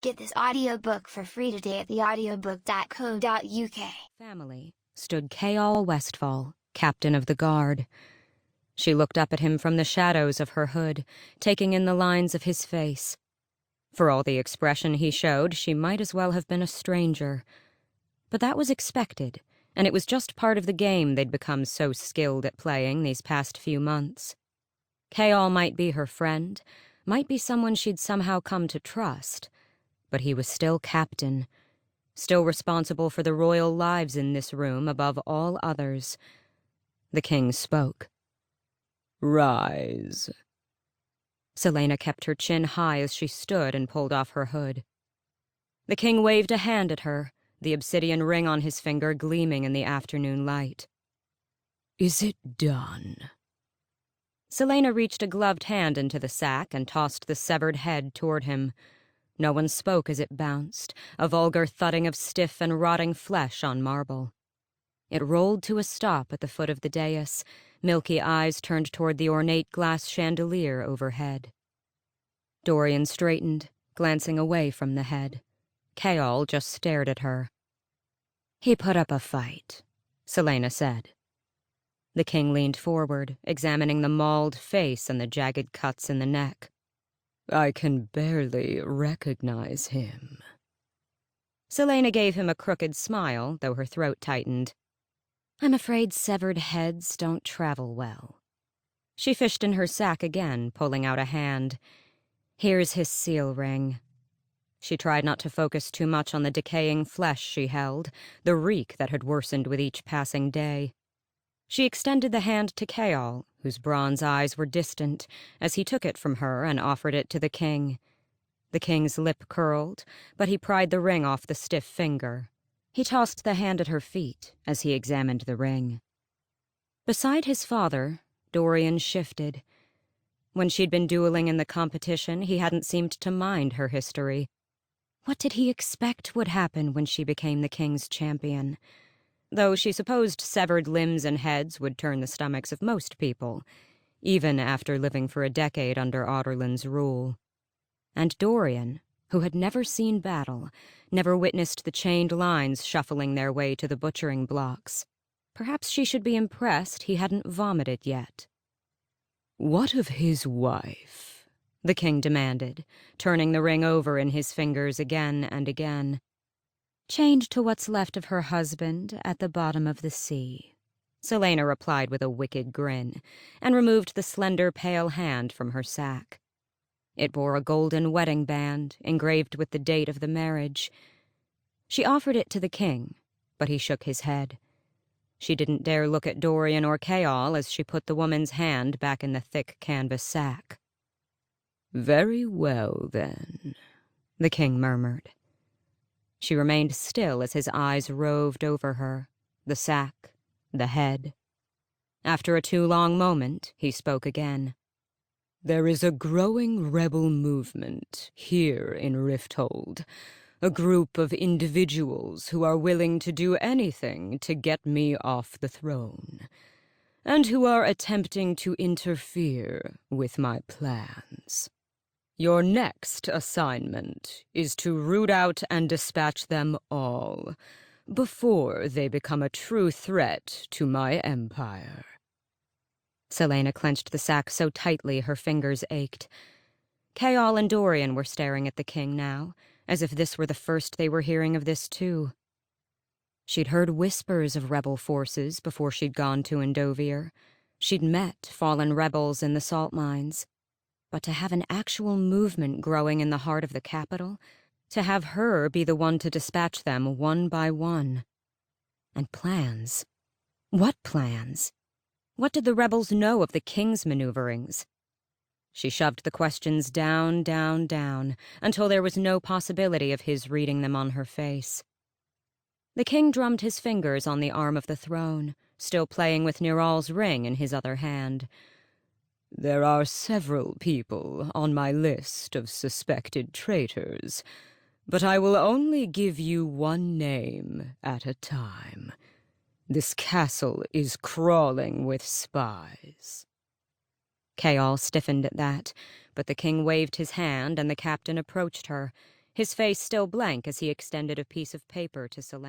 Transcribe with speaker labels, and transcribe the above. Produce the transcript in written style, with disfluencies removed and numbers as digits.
Speaker 1: Get this audiobook for free today at theaudiobook.co.uk.
Speaker 2: Family stood Caol Westfall, captain of the guard. She looked up at him from the shadows of her hood, taking in the lines of his face. For all the expression he showed, she might as well have been a stranger. But that was expected, and it was just part of the game they'd become so skilled at playing these past few months. Caol might be her friend, might be someone she'd somehow come to trust, but he was still captain, still responsible for the royal lives in this room above all others. The king spoke. "Rise." Caleana kept her chin high as she stood and pulled off her hood. The king waved a hand at her, the obsidian ring on his finger gleaming in the afternoon light. "Is it done?" Caleana reached a gloved hand into the sack and tossed the severed head toward him. No one spoke as it bounced, a vulgar thudding of stiff and rotting flesh on marble. It rolled to a stop at the foot of the dais, milky eyes turned toward the ornate glass chandelier overhead. Dorian straightened, glancing away from the head. Caol just stared at her. "He put up a fight," Caleana said. The king leaned forward, examining the mauled face and the jagged cuts in the neck. "I can barely recognize him." Caleana gave him a crooked smile, though her throat tightened. "I'm afraid severed heads don't travel well." She fished in her sack again, pulling out a hand. "Here's his seal ring." She tried not to focus too much on the decaying flesh she held, the reek that had worsened with each passing day. She extended the hand to Caol, whose bronze eyes were distant, as he took it from her and offered it to the king. The king's lip curled, but he pried the ring off the stiff finger. He tossed the hand at her feet as he examined the ring. Beside his father, Dorian shifted. When she'd been dueling in the competition, he hadn't seemed to mind her history. What did he expect would happen when she became the king's champion? Though she supposed severed limbs and heads would turn the stomachs of most people, even after living for a decade under Audorlin's rule. And Dorian, who had never seen battle, never witnessed the chained lines shuffling their way to the butchering blocks. Perhaps she should be impressed he hadn't vomited yet. "What of his wife?" the king demanded, turning the ring over in his fingers again and again. "Chained to what's left of her husband at the bottom of the sea," Caleana replied with a wicked grin, and removed the slender pale hand from her sack. It bore a golden wedding band, engraved with the date of the marriage. She offered it to the king, but he shook his head. She didn't dare look at Dorian or Caol as she put the woman's hand back in the thick canvas sack. "Very well, then," the king murmured. She remained still as his eyes roved over her, the sack, the head. After a too long moment, he spoke again. "There is a growing rebel movement here in Rifthold, a group of individuals who are willing to do anything to get me off the throne, and who are attempting to interfere with my plans. Your next assignment is to root out and dispatch them all, before they become a true threat to my empire." Caleana clenched the sack so tightly her fingers ached. Caol and Dorian were staring at the king now, as if this were the first they were hearing of this too. She'd heard whispers of rebel forces before she'd gone to Endovier. She'd met fallen rebels in the salt mines. But to have an actual movement growing in the heart of the capital, to have her be the one to dispatch them one by one. And plans. What plans? What did the rebels know of the king's maneuverings? She shoved the questions down, down, down, until there was no possibility of his reading them on her face. The king drummed his fingers on the arm of the throne, still playing with Niral's ring in his other hand. "There are several people on my list of suspected traitors, but I will only give you one name at a time. This castle is crawling with spies." Caol stiffened at that, but the king waved his hand and the captain approached her, his face still blank as he extended a piece of paper to Caleana.